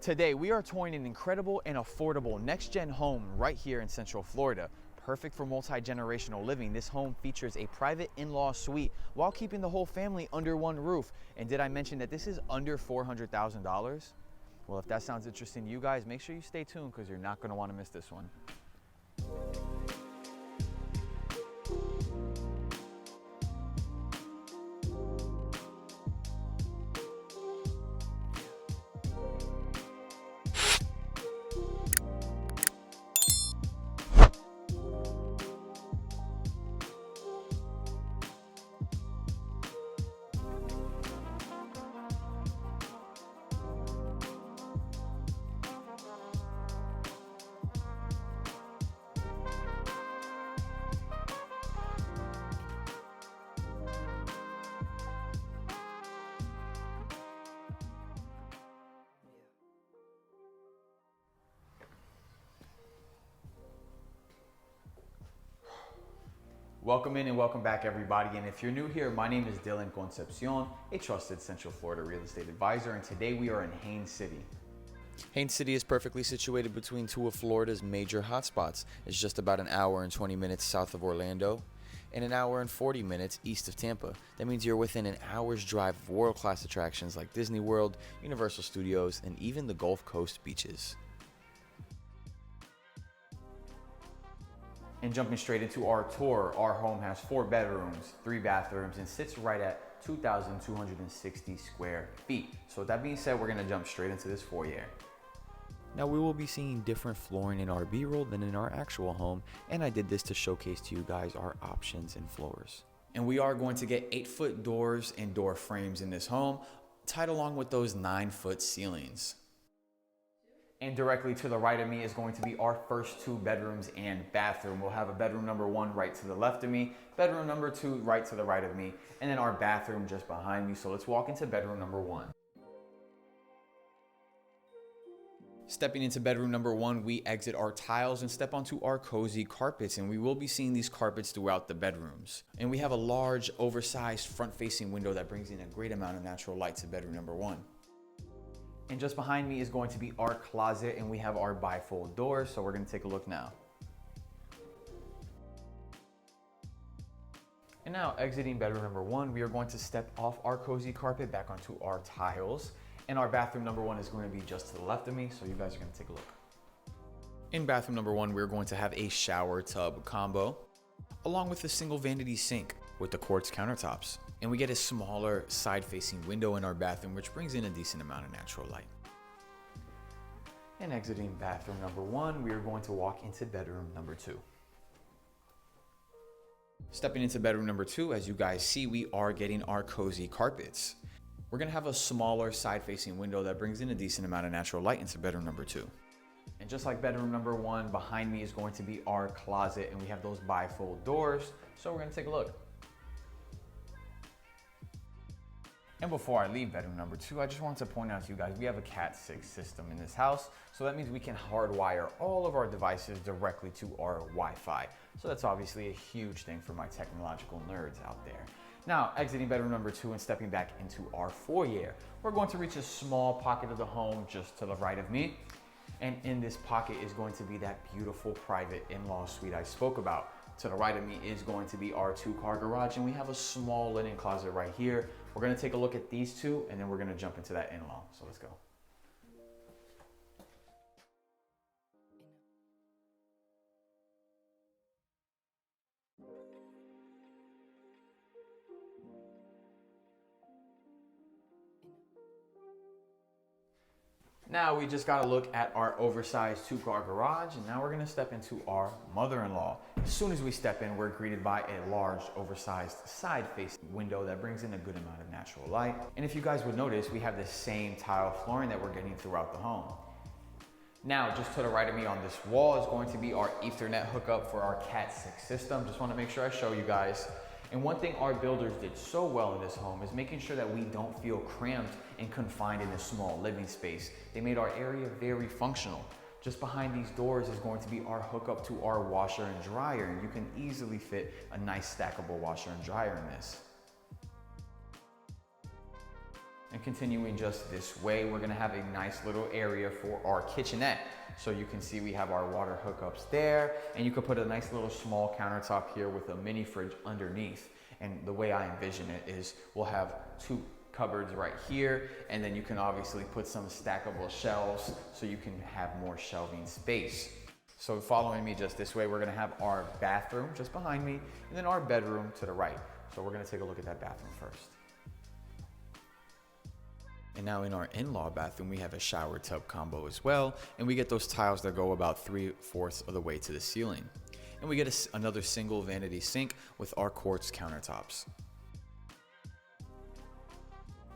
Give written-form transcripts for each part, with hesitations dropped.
Today, we are touring an incredible and affordable next-gen home right here in Central Florida. Perfect for multi-generational living, this home features a private in-law suite while keeping the whole family under one roof. And did I mention that this is under $400,000? Well, if that sounds interesting to you guys, make sure you stay tuned because you're not going to want to miss this one. Welcome in and welcome back, everybody. And if you're new here, my name is Dylan Concepcion, a trusted Central Florida real estate advisor. And today we are in Haines City. Haines City is perfectly situated between two of Florida's major hotspots. It's just about an hour and 20 minutes south of Orlando and an hour and 40 minutes east of Tampa. That means you're within an hour's drive of world-class attractions like Disney World, Universal Studios, and even the Gulf Coast beaches. And jumping straight into our tour, our home has 4 bedrooms, 3 bathrooms, and sits right at 2,260 square feet. So with that being said, we're gonna jump straight into this foyer. Now we will be seeing different flooring in our B-roll than in our actual home, and I did this to showcase to you guys our options and floors. And we are going to get 8-foot doors and door frames in this home, tied along with those 9-foot ceilings. And directly to the right of me is going to be our first 2 bedrooms and bathroom. We'll have a bedroom number 1 right to the left of me, bedroom number 2 right to the right of me, and then our bathroom just behind me. So let's walk into bedroom number 1. Stepping into bedroom number 1, we exit our tiles and step onto our cozy carpets, and we will be seeing these carpets throughout the bedrooms. And we have a large, oversized front-facing window that brings in a great amount of natural light to bedroom number 1. And just behind me is going to be our closet, and we have our bifold doors, so we're gonna take a look now. And now exiting bedroom number 1, we are going to step off our cozy carpet back onto our tiles, and our bathroom number 1 is going to be just to the left of me, so you guys are gonna take a look. In bathroom number 1, we're going to have a shower tub combo, along with a single vanity sink with the quartz countertops. And we get a smaller side-facing window in our bathroom, which brings in a decent amount of natural light. And exiting bathroom number 1, we are going to walk into bedroom number 2. Stepping into bedroom number 2, as you guys see, we are getting our cozy carpets. We're gonna have a smaller side-facing window that brings in a decent amount of natural light into bedroom number 2. And just like bedroom number 1, behind me is going to be our closet, and we have those bifold doors, so we're gonna take a look. And before I leave bedroom number 2, I just wanted to point out to you guys, we have a Cat 6 system in this house. So that means we can hardwire all of our devices directly to our Wi-Fi. So that's obviously a huge thing for my technological nerds out there. Now, exiting bedroom number 2 and stepping back into our foyer, we're going to reach a small pocket of the home just to the right of me. And in this pocket is going to be that beautiful private in-law suite I spoke about. To the right of me is going to be our 2-car garage, and we have a small linen closet right here. We're gonna take a look at these 2, and then we're gonna jump into that in-law. So let's go. Now we just got to look at our oversized 2-car garage, and now we're going to step into our mother-in-law. As soon as we step in, we're greeted by a large oversized side-facing window that brings in a good amount of natural light. And if you guys would notice, we have the same tile flooring that we're getting throughout the home. Now, just to the right of me on this wall is going to be our Ethernet hookup for our Cat 6 system. Just want to make sure I show you guys. And one thing our builders did so well in this home is making sure that we don't feel cramped and confined in a small living space. They made our area very functional. Just behind these doors is going to be our hookup to our washer and dryer, and you can easily fit a nice stackable washer and dryer in this. And continuing just this way, we're gonna have a nice little area for our kitchenette. So you can see we have our water hookups there, and you could put a nice little small countertop here with a mini fridge underneath. And the way I envision it is we'll have two cupboards right here, and then you can obviously put some stackable shelves so you can have more shelving space. So following me just this way, we're gonna have our bathroom just behind me, and then our bedroom to the right. So we're gonna take a look at that bathroom first. And now in our in-law bathroom, we have a shower tub combo as well. And we get those tiles that go about 3/4 of the way to the ceiling. And we get another single vanity sink with our quartz countertops.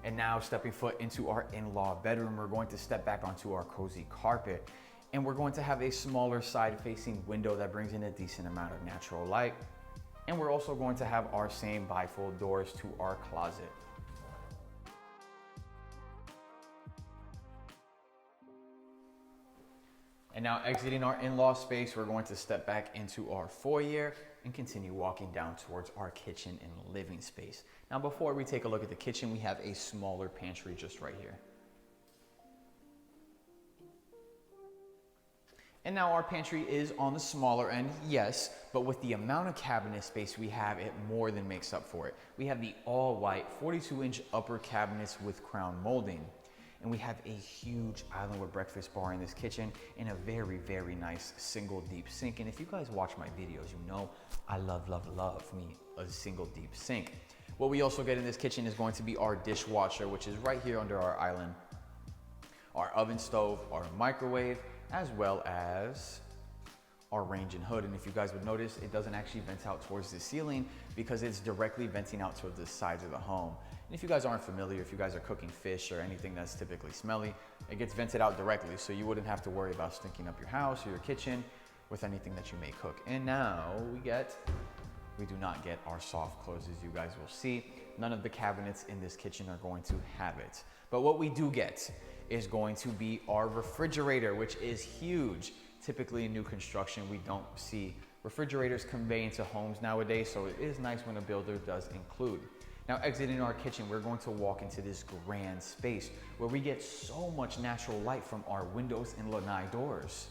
And now stepping foot into our in-law bedroom, we're going to step back onto our cozy carpet. And we're going to have a smaller side-facing window that brings in a decent amount of natural light. And we're also going to have our same bifold doors to our closet. And now exiting our in-law space, we're going to step back into our foyer and continue walking down towards our kitchen and living space. Now, before we take a look at the kitchen, we have a smaller pantry just right here. And now our pantry is on the smaller end, yes, but with the amount of cabinet space we have, it more than makes up for it. We have the all-white 42-inch upper cabinets with crown molding. And we have a huge islandwood breakfast bar in this kitchen and a very, very nice single deep sink. And if you guys watch my videos, you know I love me a single deep sink. What we also get in this kitchen is going to be our dishwasher, which is right here under our island, our oven stove, our microwave, as well as our range and hood. And if you guys would notice, it doesn't actually vent out towards the ceiling because it's directly venting out towards the sides of the home. And if you guys aren't familiar, if you guys are cooking fish or anything that's typically smelly, it gets vented out directly, so you wouldn't have to worry about stinking up your house or your kitchen with anything that you may cook. And now we do not get our soft closes, you guys will see. None of the cabinets in this kitchen are going to have it. But what we do get is going to be our refrigerator, which is huge. Typically in new construction, we don't see refrigerators convey into homes nowadays, so it is nice when a builder does include. Now exiting our kitchen, we're going to walk into this grand space where we get so much natural light from our windows and lanai doors.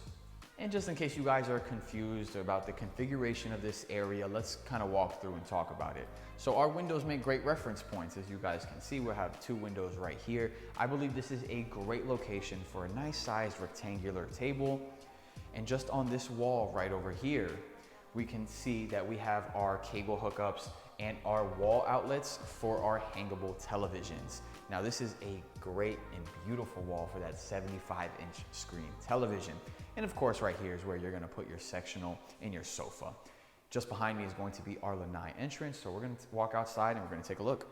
And just in case you guys are confused about the configuration of this area, let's kind of walk through and talk about it. So our windows make great reference points. As you guys can see, we'll have two windows right here. I believe this is a great location for a nice sized rectangular table. And just on this wall right over here, we can see that we have our cable hookups and our wall outlets for our hangable televisions. Now this is a great and beautiful wall for that 75-inch screen television. And of course right here is where you're gonna put your sectional and your sofa. Just behind me is going to be our lanai entrance. So we're gonna walk outside and we're gonna take a look.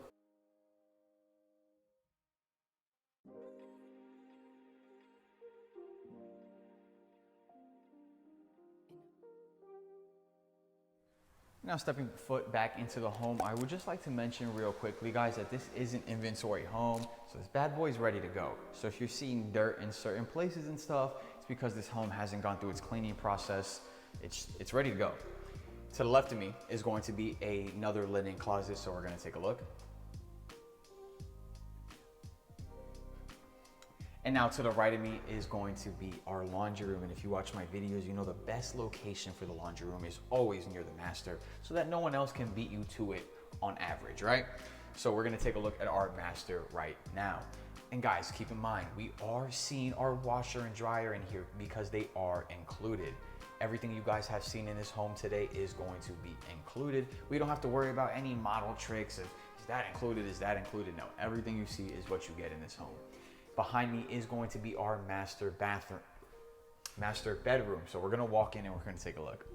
Now stepping foot back into the home, I would just like to mention real quickly, guys, that this is an inventory home. So this bad boy is ready to go. So if you're seeing dirt in certain places and stuff, it's because this home hasn't gone through its cleaning process. It's ready to go. To the left of me is going to be another linen closet. So we're gonna take a look. And now to the right of me is going to be our laundry room. And if you watch my videos, you know the best location for the laundry room is always near the master so that no one else can beat you to it on average, right? So we're gonna take a look at our master right now. And guys, keep in mind, we are seeing our washer and dryer in here because they are included. Everything you guys have seen in this home today is going to be included. We don't have to worry about any model tricks of, is that included, is that included? No, everything you see is what you get in this home. Behind me is going to be our master bedroom. So we're gonna walk in and we're gonna take a look.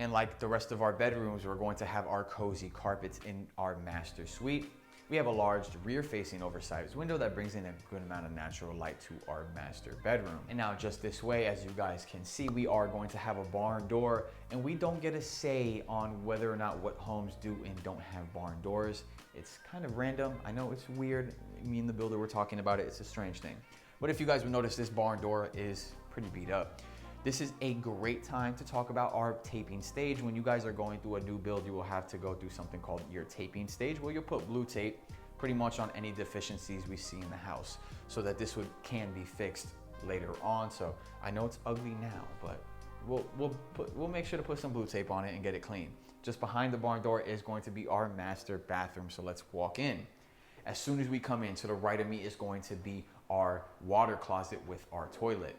And like the rest of our bedrooms, we're going to have our cozy carpets in our master suite. We have a large rear-facing oversized window that brings in a good amount of natural light to our master bedroom. And now just this way, as you guys can see, we are going to have a barn door, and we don't get a say on whether or not what homes do and don't have barn doors. It's kind of random. I know it's weird. Me and the builder were talking about it. It's a strange thing. But if you guys would notice, this barn door is pretty beat up. This is a great time to talk about our taping stage. When you guys are going through a new build, you will have to go through something called your taping stage, where you'll put blue tape pretty much on any deficiencies we see in the house, so that this can be fixed later on. So I know it's ugly now, but we'll make sure to put some blue tape on it and get it clean. Just behind the barn door is going to be our master bathroom, so let's walk in. As soon as we come in, to the right of me is going to be our water closet with our toilet.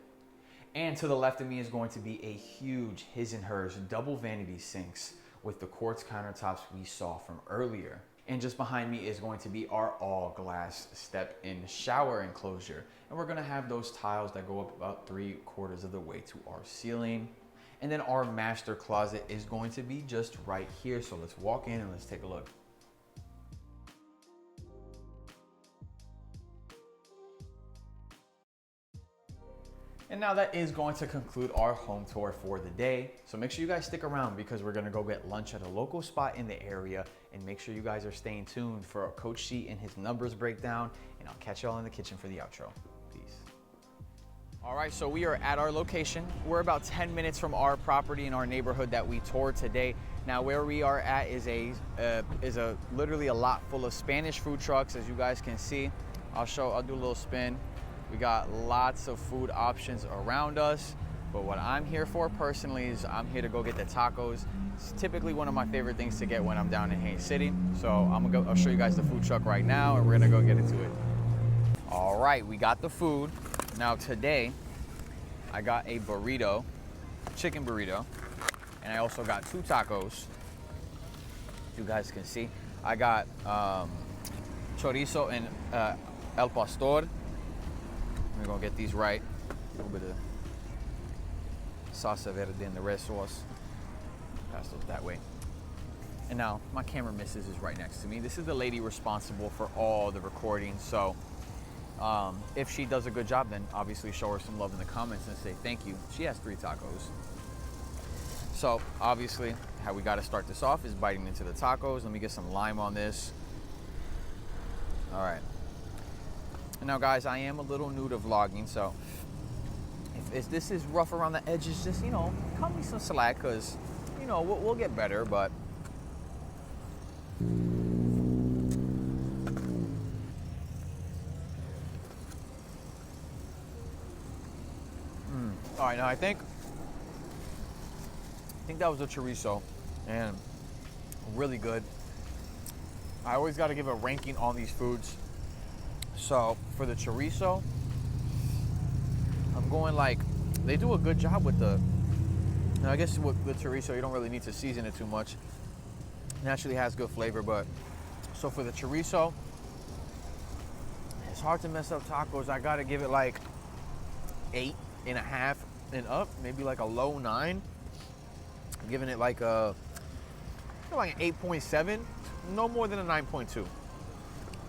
And to the left of me is going to be a huge his and hers double vanity sinks with the quartz countertops we saw from earlier. And just behind me is going to be our all glass step-in shower enclosure. And we're gonna have those tiles that go up about 3/4 of the way to our ceiling. And then our master closet is going to be just right here. So let's walk in and let's take a look. And now that is going to conclude our home tour for the day. So make sure you guys stick around because we're gonna go get lunch at a local spot in the area, and make sure you guys are staying tuned for Coach C and his numbers breakdown, and I'll catch y'all in the kitchen for the outro. Peace. All right, so we are at our location. We're about 10 minutes from our property in our neighborhood that we toured today. Now where we are at is literally a lot full of Spanish food trucks, as you guys can see. I'll do a little spin. We got lots of food options around us, but what I'm here for personally is I'm here to go get the tacos. It's typically one of my favorite things to get when I'm down in Haines City. So I'll show you guys the food truck right now, and we're gonna go get into it. All right, we got the food. Now today, I got a burrito, chicken burrito, and I also got 2 tacos. You guys can see. I got chorizo and el pastor. We're gonna get these right. A little bit of salsa verde in the red sauce. Pass those that way. And now my camera missus is right next to me. This is the lady responsible for all the recording. So if she does a good job, then obviously show her some love in the comments and say thank you. She has 3 tacos. So obviously how we gotta start this off is biting into the tacos. Let me get some lime on this. All right. And now guys, I am a little new to vlogging, so if this is rough around the edges, just, you know, cut me some slack, because, you know, we'll get better, but all right, now I think that was a chorizo, and really good. I always got to give a ranking on these foods. So for the chorizo, I'm going like, they do a good job with and I guess with the chorizo, you don't really need to season it too much. It naturally has good flavor, but so for the chorizo, it's hard to mess up tacos. I gotta give it like 8.5 and up, maybe like a low 9. I'm giving it like an 8.7, no more than a 9.2.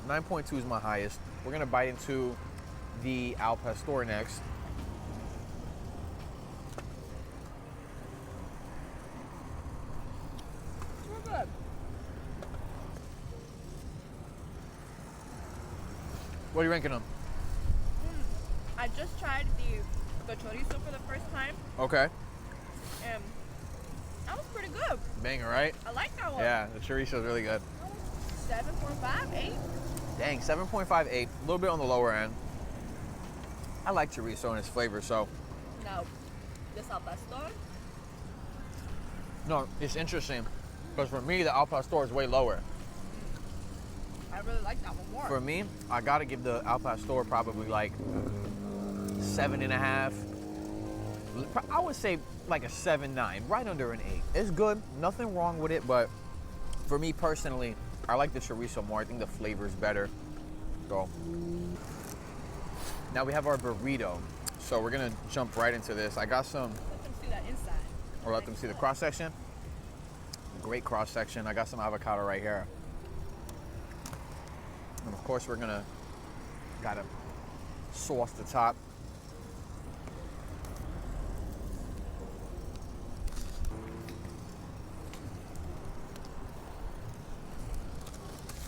9.2 is my highest. We're gonna bite into the al pastor next. We're good. What are you ranking them? I just tried the chorizo for the first time, Okay. and that was pretty good. Banger, right? I like that one. Yeah, the chorizo is really good. 7.5, 8. Dang, 7.5, 8. A little bit on the lower end. I like chorizo and its flavor, so. Now, this al pastor. No, it's interesting, because for me, the al pastor is way lower. I really like that one more. For me, I gotta give the al pastor probably like 7.5. I would say like a 7.9, right under an 8. It's good, nothing wrong with it, but for me personally, I like the chorizo more. I think the flavor is better. So now we have our burrito. So we're gonna jump right into this. I got some. Let them see that inside. Or let them see the cross section. Great cross section. I got some avocado right here. And of course gotta sauce the top.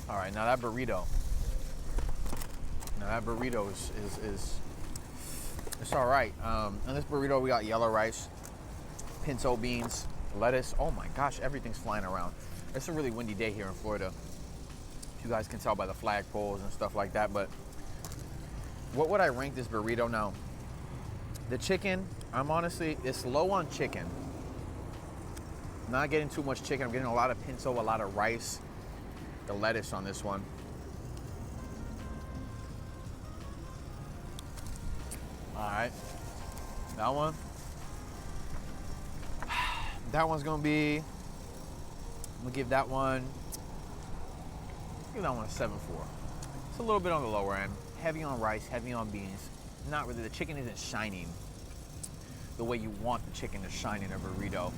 All right, now that burrito is it's all right. In this burrito, we got yellow rice, pinto beans, lettuce. Oh my gosh, everything's flying around. It's a really windy day here in Florida. You guys can tell by the flagpoles and stuff like that, but what would I rank this burrito now? The chicken, it's low on chicken. Not getting too much chicken. I'm getting a lot of pinto, a lot of rice. The lettuce on this one. All right, that one. That one's gonna be, I'm gonna give that one a 7.4. It's a little bit on the lower end. Heavy on rice, heavy on beans. Not really, the chicken isn't shining the way you want the chicken to shine in a burrito.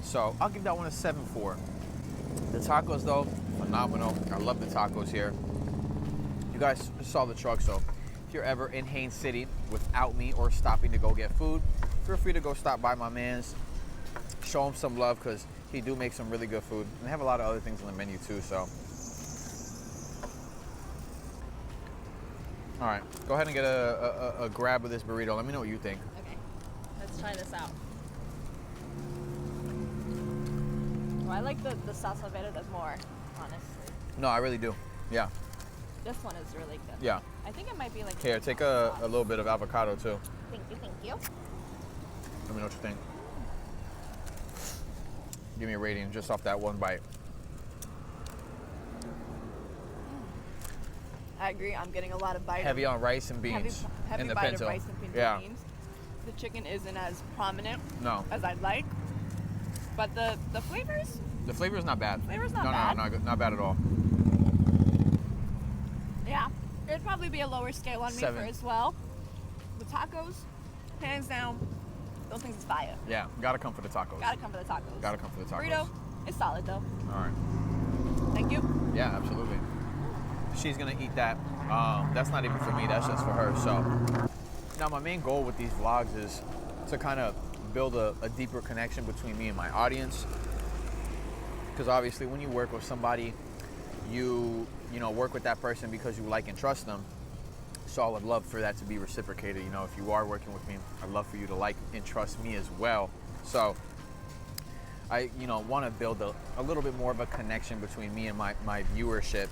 So I'll give that one a 7.4. The tacos though, phenomenal. I love the tacos here. You guys saw the truck, so if you're ever in Haines City without me or stopping to go get food, feel free to go stop by my man's. Show him some love because he do make some really good food. And they have a lot of other things on the menu too, so. All right, go ahead and get a grab of this burrito. Let me know what you think. Okay, let's try this out. Oh, I like the salsa verde more, honestly. No, I really do. Yeah. This one is really good. Yeah. I think it might be like. Here, take a little bit of avocado too. Thank you, thank you. Let me know what you think. Give me a rating just off that one bite. I agree. I'm getting a lot of bite. Heavy on rice and beans. Heavy and the bite pinto. of rice and pinto Yeah. beans. The chicken isn't as prominent No. as I'd like, but the flavors. The flavor is not bad. Flavor's not no, bad. No, not bad at all. Yeah, it'd probably be a lower scale on me 7. for as well. The tacos, hands down, those things is fire. Yeah, gotta come for the tacos. Gotta come for the tacos. Gotta come for the tacos. Burrito is solid though. All right. Thank you. Yeah, absolutely. She's gonna eat that. That's not even for me, that's just for her. So now my main goal with these vlogs is to kind of build a deeper connection between me and my audience. Because obviously when you work with somebody, you work with that person because you like and trust them. So I would love for that to be reciprocated. You know, if you are working with me, I'd love for you to like and trust me as well. So I, want to build a little bit more of a connection between me and my viewership.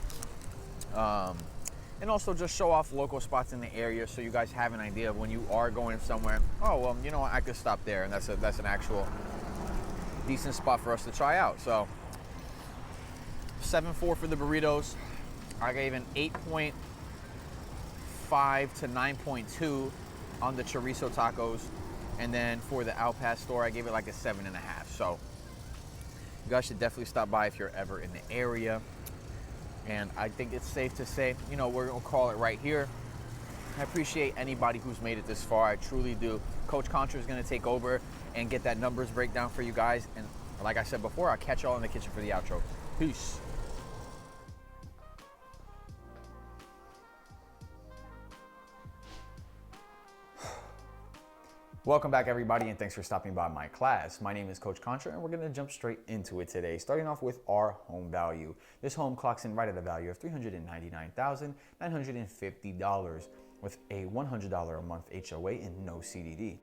And also just show off local spots in the area so you guys have an idea of when you are going somewhere. Oh, well, you know what, I could stop there, and that's an actual decent spot for us to try out. So 7.4 for the burritos. I gave an 8.5 to 9.2 on the chorizo tacos. And then for the Al Pastor, I gave it like a 7.5. So you guys should definitely stop by if you're ever in the area. And I think it's safe to say, we're gonna call it right here. I appreciate anybody who's made it this far. I truly do. Coach Contra is gonna take over and get that numbers breakdown for you guys. And like I said before, I'll catch y'all in the kitchen for the outro. Peace. Welcome back, everybody, and thanks for stopping by my class. My name is Coach Contra, and we're going to jump straight into it today, starting off with our home value. This home clocks in right at a value of $399,950 with a $100 a month HOA and no CDD.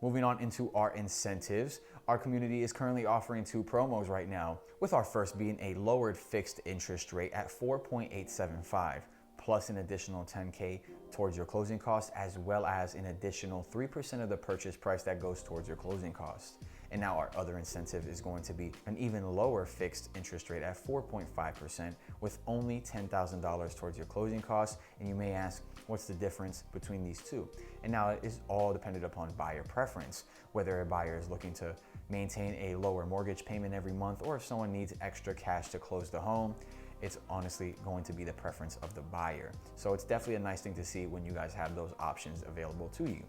Moving on into our incentives, our community is currently offering 2 promos right now, with our first being a lowered fixed interest rate at 4.875. plus an additional $10K towards your closing costs, as well as an additional 3% of the purchase price that goes towards your closing costs. And now our other incentive is going to be an even lower fixed interest rate at 4.5% with only $10,000 towards your closing costs. And you may ask, what's the difference between these two? And now it is all dependent upon buyer preference, whether a buyer is looking to maintain a lower mortgage payment every month, or if someone needs extra cash to close the home. It's honestly going to be the preference of the buyer. So it's definitely a nice thing to see when you guys have those options available to you.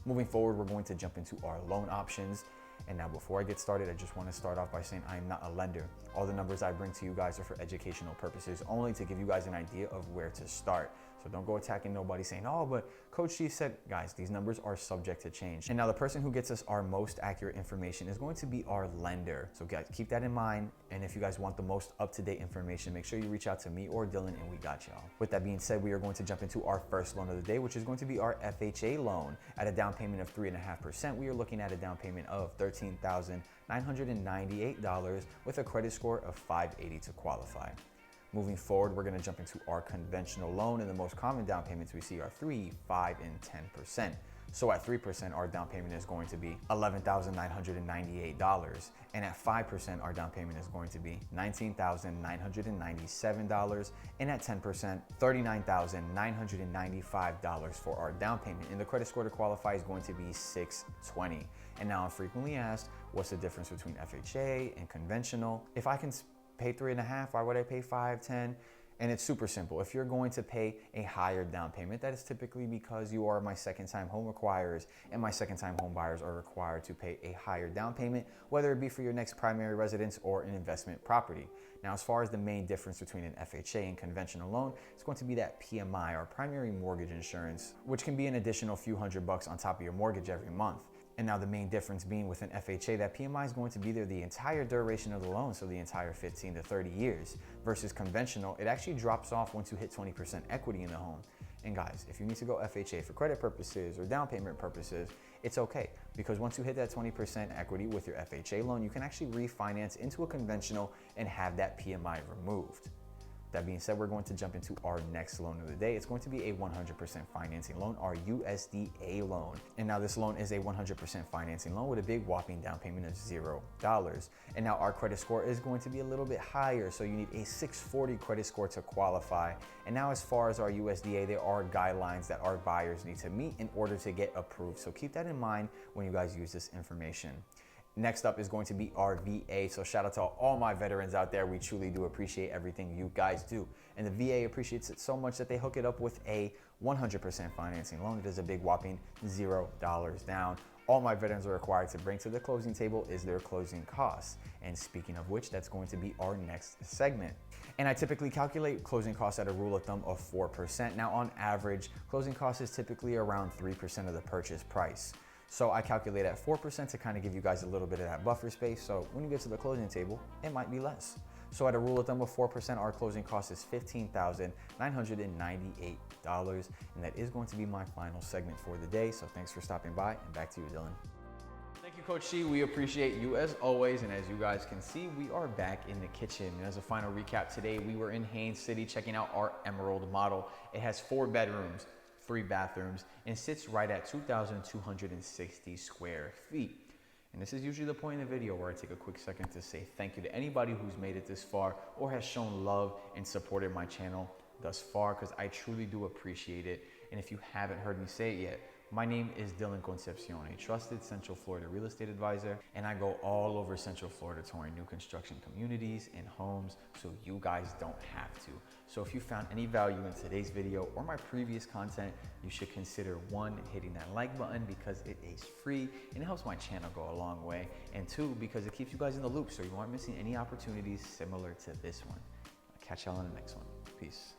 Moving forward, we're going to jump into our loan options. And now before I get started, I just want to start off by saying I am not a lender. All the numbers I bring to you guys are for educational purposes, only to give you guys an idea of where to start. So don't go attacking nobody saying, oh, but Coach G said, guys, these numbers are subject to change. And now the person who gets us our most accurate information is going to be our lender. So guys, keep that in mind. And if you guys want the most up-to-date information, make sure you reach out to me or Dylan and we got y'all. With that being said, we are going to jump into our first loan of the day, which is going to be our FHA loan. At a down payment of 3.5%, we are looking at a down payment of $13,998 with a credit score of 580 to qualify. Moving forward, we're gonna jump into our conventional loan, and the most common down payments we see are 3, 5, and 10%. So at 3%, our down payment is going to be $11,998. And at 5%, our down payment is going to be $19,997. And at 10%, $39,995 for our down payment. And the credit score to qualify is going to be 620. And now I'm frequently asked, what's the difference between FHA and conventional? If I can pay 3.5, why would I pay 5, 10? And it's super simple. If you're going to pay a higher down payment, that is typically because you are my second-time home acquirers, and my second-time home buyers are required to pay a higher down payment, whether it be for your next primary residence or an investment property. Now, as far as the main difference between an FHA and conventional loan, it's going to be that PMI, or primary mortgage insurance, which can be an additional few $100 on top of your mortgage every month. And now the main difference being with an FHA, that PMI is going to be there the entire duration of the loan, so the entire 15 to 30 years. Versus conventional, it actually drops off once you hit 20% equity in the home. And guys, if you need to go FHA for credit purposes or down payment purposes, it's okay. Because once you hit that 20% equity with your FHA loan, you can actually refinance into a conventional and have that PMI removed. That being said, we're going to jump into our next loan of the day. It's going to be a 100% financing loan, our USDA loan. And now this loan is a 100% financing loan with a big whopping down payment of $0. And now our credit score is going to be a little bit higher. So you need a 640 credit score to qualify. And now as far as our USDA, there are guidelines that our buyers need to meet in order to get approved. So keep that in mind when you guys use this information. Next up is going to be our VA. So shout out to all my veterans out there. We truly do appreciate everything you guys do. And the VA appreciates it so much that they hook it up with a 100% financing loan. It is a big whopping $0 down. All my veterans are required to bring to the closing table is their closing costs. And speaking of which, that's going to be our next segment. And I typically calculate closing costs at a rule of thumb of 4%. Now on average, closing costs is typically around 3% of the purchase price. So I calculate at 4% to kind of give you guys a little bit of that buffer space. So when you get to the closing table, it might be less. So at a rule of thumb of 4%, our closing cost is $15,998. And that is going to be my final segment for the day. So thanks for stopping by, and back to you, Dylan. Thank you, Coach Shi. We appreciate you as always. And as you guys can see, we are back in the kitchen. And as a final recap today, we were in Haines City checking out our Emerald model. It has 4 bedrooms, 3 bathrooms, and sits right at 2,260 square feet. And this is usually the point in the video where I take a quick second to say thank you to anybody who's made it this far or has shown love and supported my channel thus far, because I truly do appreciate it. And if you haven't heard me say it yet, my name is Dylan Concepcion, a trusted Central Florida real estate advisor, and I go all over Central Florida touring new construction communities and homes so you guys don't have to. So if you found any value in today's video or my previous content, you should consider 1, hitting that like button because it is free and it helps my channel go a long way, and 2, because it keeps you guys in the loop so you aren't missing any opportunities similar to this one. I'll catch y'all in the next one. Peace.